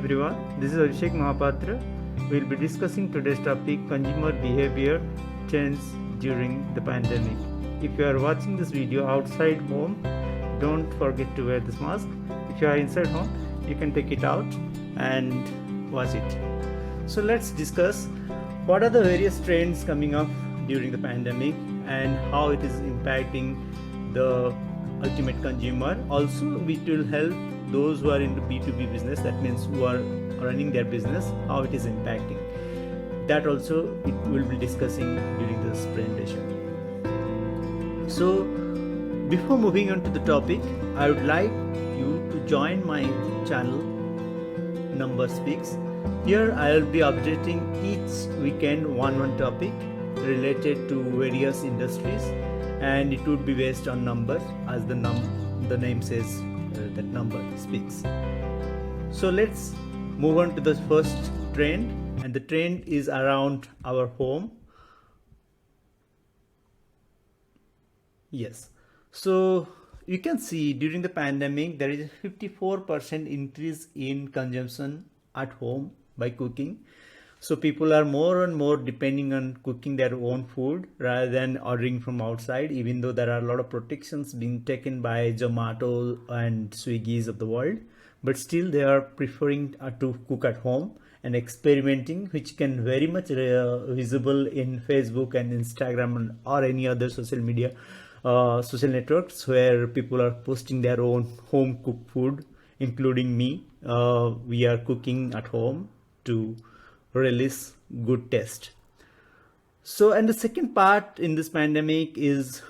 everyone, this is Abhishek Mahapatra. We will be discussing today's topic, consumer behavior trends during the pandemic. If you are watching this video outside home, don't forget to wear this mask. If you are inside home, you can take it out and watch it. So let's discuss what are the various trends coming up during the pandemic and how it is impacting the ultimate consumer. Also, it will help those who are into B2B business, that means who are running their business, how it is impacting. That also it will be discussing during this presentation. So before moving on to the topic, I would like you to join my channel Number Speaks. Here I will be updating each weekend one topic related to various industries, and it would be based on numbers, as the name says, that number speaks. So let's move on to the first trend, and the trend is around our home. Yes, so you can see during the pandemic there is a 54% increase in consumption at home by cooking. So people are more and more depending on cooking their own food rather than ordering from outside, even though there are a lot of protections being taken by Zomato and Swiggy's of the world. But still they are preferring to cook at home and experimenting, which can very much visible in Facebook and Instagram or any other social media, social networks, where people are posting their own home cooked food, including me. We are cooking at home to release good taste. So, and the second part in this pandemic is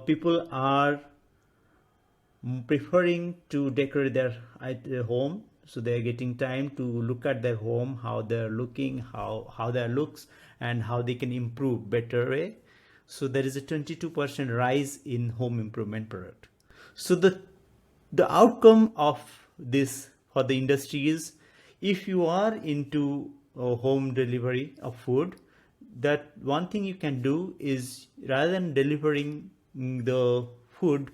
people are preferring to decorate their home. So they are getting time to look at their home, how they're looking, how their looks, and how they can improve better way. So there is a 22% rise in home improvement product. So the outcome of this for the industry is, if you are into home delivery of food, that one thing you can do is, rather than delivering the food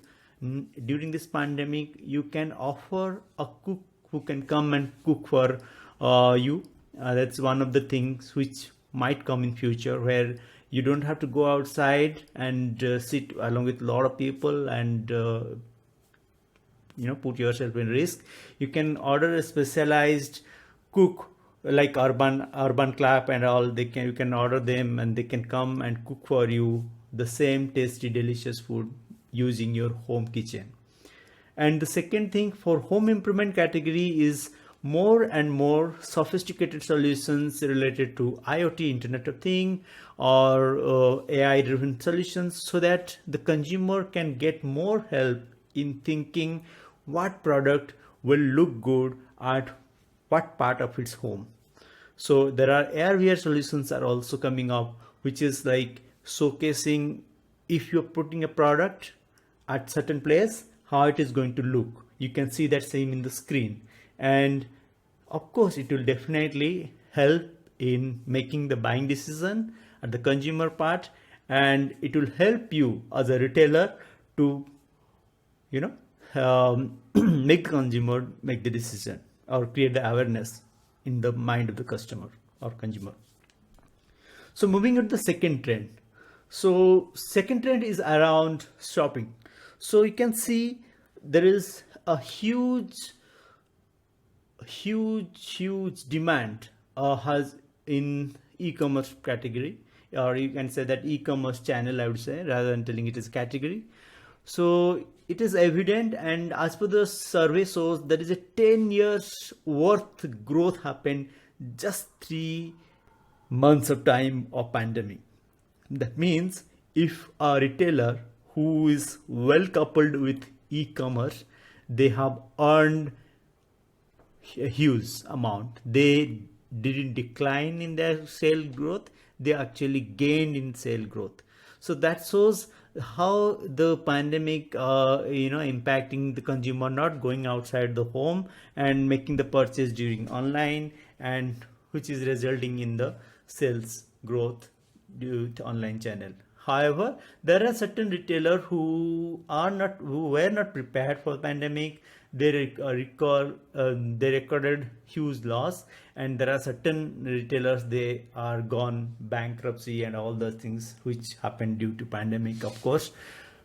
during this pandemic, you can offer a cook who can come and cook for you. That's one of the things which might come in future, where you don't have to go outside and sit along with a lot of people and put yourself in risk. You can order a specialized cook like urban clap and all. You can order them and they can come and cook for you the same tasty delicious food using your home kitchen. And the second thing for home improvement category is more and more sophisticated solutions related to IoT, Internet of Things, or AI driven solutions, so that the consumer can get more help in thinking what product will look good at what part of its home. So there are AR/VR solutions are also coming up, which is like showcasing, if you're putting a product at certain place, how it is going to look. You can see that same in the screen, and of course it will definitely help in making the buying decision at the consumer part, and it will help you as a retailer to make the consumer make the decision or create the awareness in the mind of the customer or consumer. So moving on to the second trend. So second trend is around shopping. So you can see there is a huge demand has in e-commerce category, or you can say that e-commerce channel, I would say, rather than telling it as category. So it is evident, and as per the survey shows, there is a 10 years worth growth happened just 3 months of time of pandemic. That means if a retailer who is well coupled with e-commerce, they have earned a huge amount. They didn't decline in their sale growth, they actually gained in sale growth. So that shows how the pandemic impacting the consumer not going outside the home and making the purchase during online, and which is resulting in the sales growth due to online channel. However, there are certain retailers who were not prepared for the pandemic. They recorded huge loss, and there are certain retailers, they are gone bankruptcy and all those things which happened due to pandemic, of course.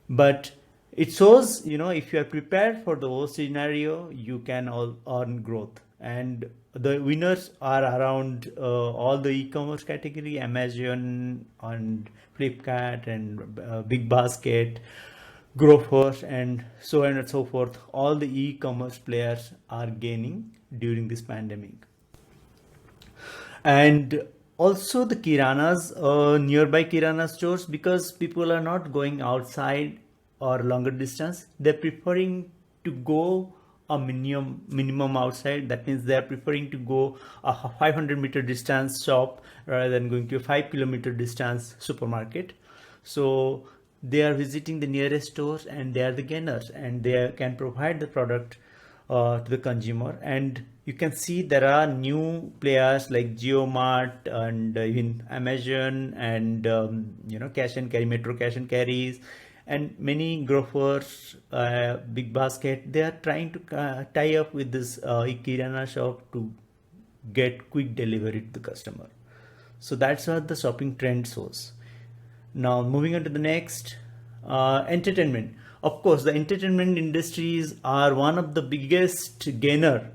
But it shows, if you are prepared for the worst scenario, you can all earn growth. And the winners are around all the e-commerce category, Amazon and Flipkart and Big Basket, Grofers, and so on and so forth. All the e-commerce players are gaining during this pandemic. And also the kiranas, nearby kirana stores, because people are not going outside or longer distance, they're preferring to go a minimum outside. That means they're preferring to go a 500-meter distance shop rather than going to a 5-kilometer distance supermarket. So they are visiting the nearest stores, and they are the gainers, and they can provide the product to the consumer. And you can see there are new players like JioMart and even Amazon and cash and carry, Metro cash and carries, and many grocers, Big Basket. They are trying to tie up with this kirana shop to get quick delivery to the customer. So that's what the shopping trend shows. Now moving on to the next, entertainment. Of course, the entertainment industries are one of the biggest gainer,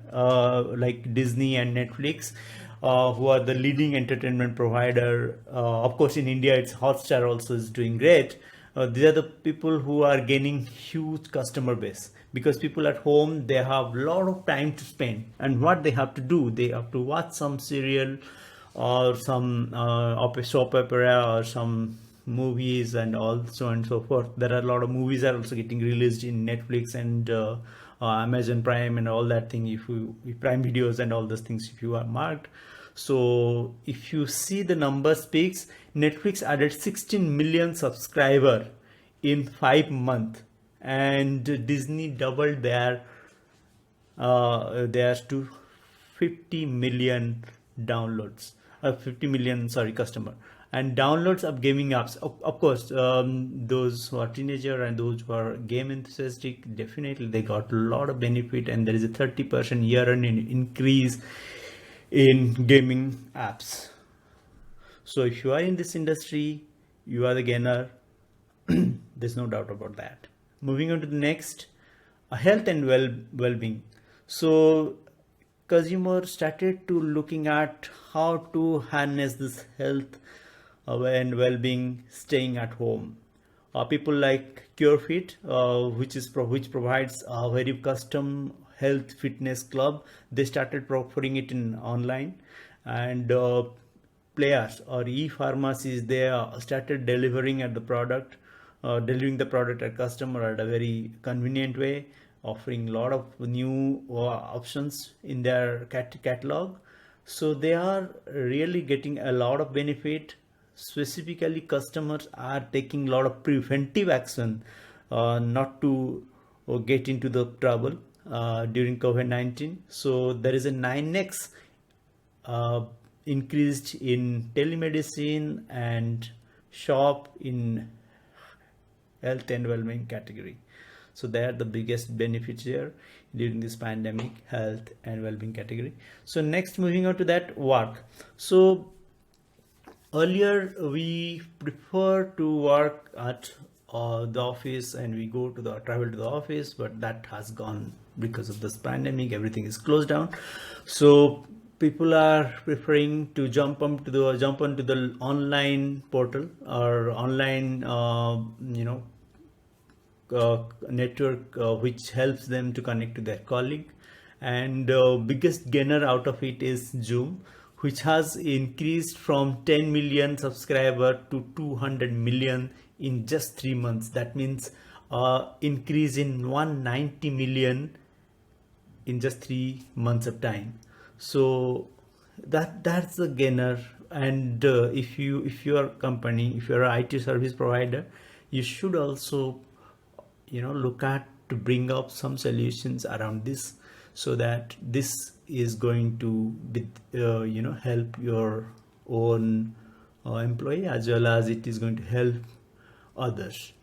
like Disney and Netflix, who are the leading entertainment provider. Of course, in India, it's Hotstar also is doing great. These are the people who are gaining huge customer base, because people at home, they have a lot of time to spend, and what they have to do, they have to watch some serial or some soap opera or some movies and all so on and so forth. There are a lot of movies are also getting released in Netflix and Amazon Prime and all that thing, if Prime Videos and all those things, if you are marked. So if you see the number speaks, Netflix added 16 million subscriber in 5 months, and Disney doubled theirs to 50 million downloads, 50 million, sorry, customer. And downloads of gaming apps, of course, those who are teenager and those who are game enthusiastic, definitely they got a lot of benefit, and there is a 30% year-on-year increase in gaming apps. So if you are in this industry, you are the gainer. There's no doubt about that. Moving on to the next, health and well-being. So consumers started to looking at how to harness this health and well-being staying at home. People like CureFit, which provides a very custom health fitness club. They started offering it in online, and players or e-pharmacies, they started delivering the product at customer at a very convenient way, offering a lot of new options in their catalog. So they are really getting a lot of benefit. Specifically, customers are taking a lot of preventive action not to get into the trouble during COVID-19. So there is a 9x increased in telemedicine and shop in health and well-being category. So they are the biggest benefits here during this pandemic, health and well-being category. So next, moving on to that, work. So earlier we prefer to work at the office, and we travel to the office, but that has gone because of this pandemic. Everything is closed down. So people are preferring to jump onto the online portal or online network, which helps them to connect to their colleague. And biggest gainer out of it is Zoom, which has increased from 10 million subscriber to 200 million in just 3 months. That means increase in 190 million in just 3 months of time. So that's the gainer. And if your company, if you're an IT service provider, you should also look at to bring up some solutions around this, so that this is going to be help your own employee, as well as it is going to help others.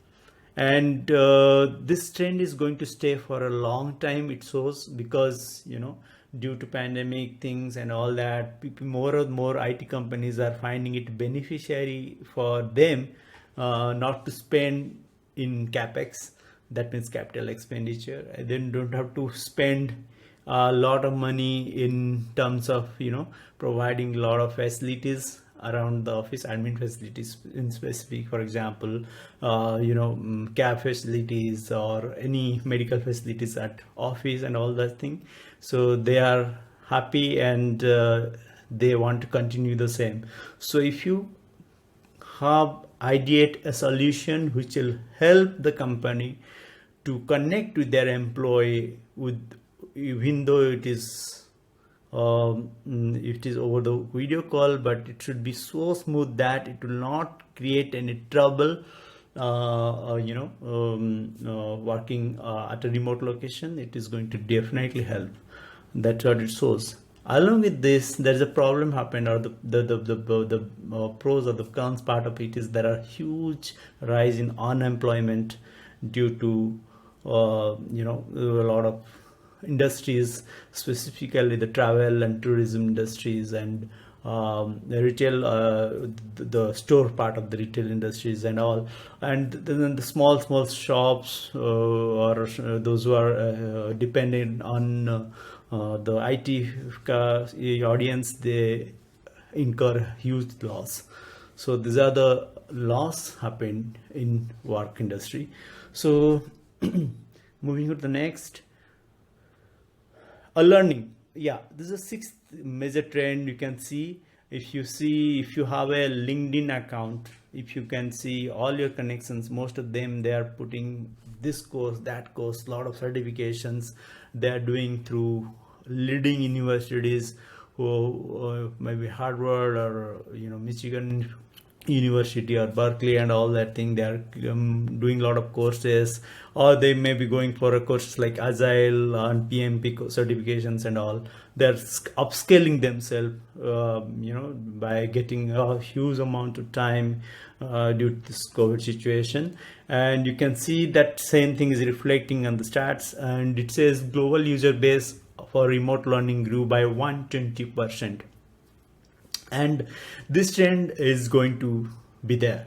And this trend is going to stay for a long time, it shows, because due to pandemic things and all that, people, more and more IT companies are finding it beneficiary for them not to spend in capex, that means capital expenditure, and then don't have to spend a lot of money in terms of providing a lot of facilities around the office, admin facilities in specific, for example, cab facilities or any medical facilities at office and all that thing. So they are happy, and they want to continue the same. So if you have ideate a solution which will help the company to connect with their employee, with even though it is over the video call, but it should be so smooth that it will not create any trouble working at a remote location. It is going to definitely help. That's what it shows. Along with this, there's a problem happened, or the pros or the cons part of it is there are huge rise in unemployment due to a lot of industries, specifically the travel and tourism industries, and the retail, the store part of the retail industries and all, and then the small shops or those who are dependent on the IT audience, they incur huge loss. So these are the loss happened in work industry. So moving to the next, learning. Yeah, this is a sixth major trend. You can see, if you have a LinkedIn account, if you can see all your connections, most of them, they are putting this course, that course, a lot of certifications they are doing through leading universities, who maybe Harvard or Michigan University or Berkeley and all that thing. They are doing a lot of courses, or they may be going for a courses like Agile and PMP certifications and all. They're upscaling themselves by getting a huge amount of time due to this COVID situation. And you can see that same thing is reflecting on the stats, and it says global user base for remote learning grew by 120%. And this trend is going to be there,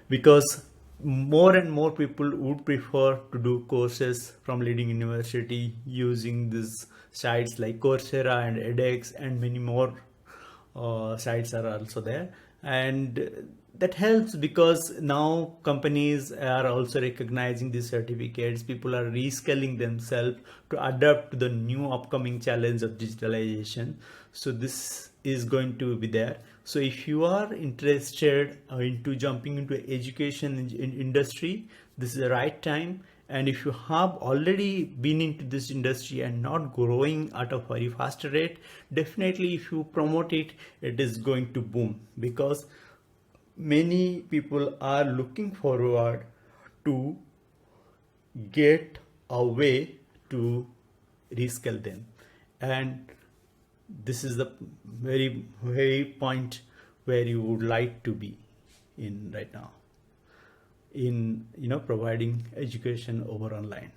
because more and more people would prefer to do courses from leading university using these sites like Coursera and edX, and many more sites are also there. And that helps, because now companies are also recognizing these certificates. People are reskilling themselves to adapt to the new upcoming challenge of digitalization. So this is going to be there. So if you are interested into jumping into education industry, this is the right time. And if you have already been into this industry and not growing at a very fast rate, definitely if you promote it, it is going to boom, because many people are looking forward to get a way to reskill them. And this is the very point where you would like to be in right now, in providing education over online.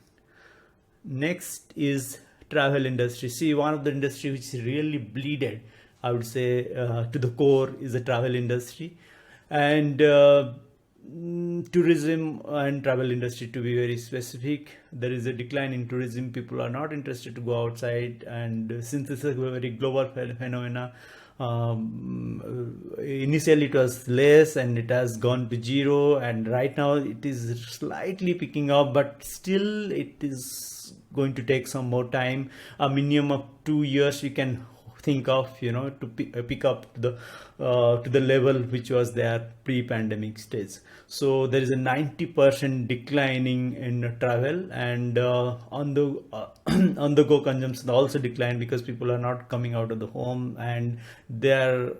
Next is travel industry. See, one of the industry which is really bleeded, I would say, to the core, is the travel industry. And tourism and travel industry, to be very specific, there is a decline in tourism. People are not interested to go outside, and since this is a very global phenomena, initially it was less and it has gone to zero, and right now it is slightly picking up, but still it is going to take some more time. A minimum of 2 years we can think of, to pick up to the level which was there pre-pandemic stage. So there is a 90% declining in travel, and on the go consumption also declined, because people are not coming out of the home and they are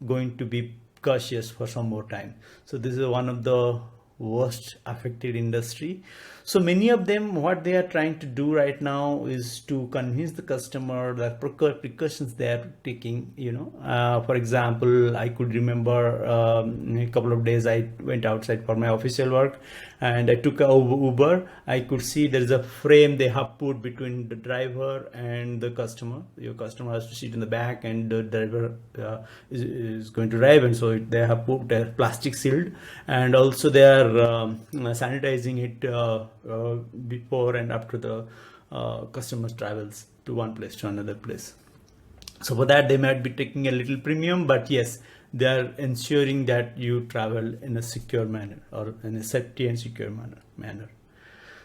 going to be cautious for some more time. So this is one of the worst affected industry. So many of them, what they are trying to do right now is to convince the customer that precautions they are taking. For example, I could remember a couple of days I went outside for my official work, and I took a Uber. I could see there is a frame they have put between the driver and the customer. Your customer has to sit in the back, and the driver is going to drive, and so they have put a plastic shield, and also they are sanitizing it before and after the customer's travels to one place to another place. So for that, they might be taking a little premium, but yes, they are ensuring that you travel in a secure manner, or in a safety and secure manner.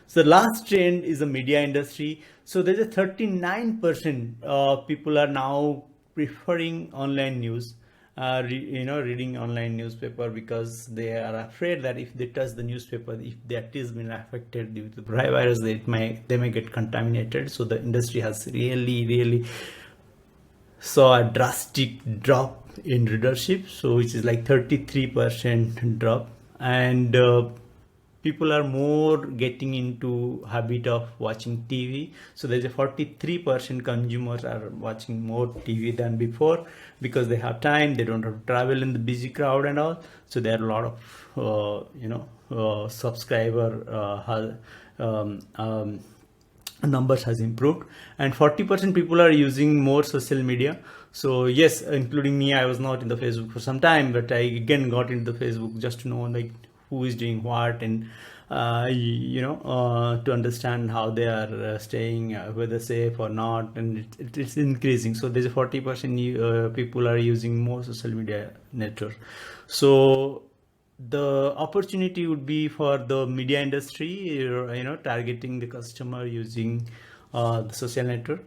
So the last trend is the media industry. So there's a 39% people are now preferring online news, reading online newspaper, because they are afraid that if they touch the newspaper, if that is been affected due to the virus, they may get contaminated. So the industry has really saw a drastic drop in readership, so which is like 33% drop, and people are more getting into habit of watching TV. So there's a 43% consumers are watching more TV than before, because they have time, they don't have to travel in the busy crowd and all. So there are a lot of subscriber numbers has improved, and 40% people are using more social media. So yes, including me, I was not in the Facebook for some time, but I again got into the Facebook just to know like who is doing what, and to understand how they are staying, whether safe or not, and it's increasing. So there's a 40% people are using more social media network. So the opportunity would be for the media industry, targeting the customer using the social network.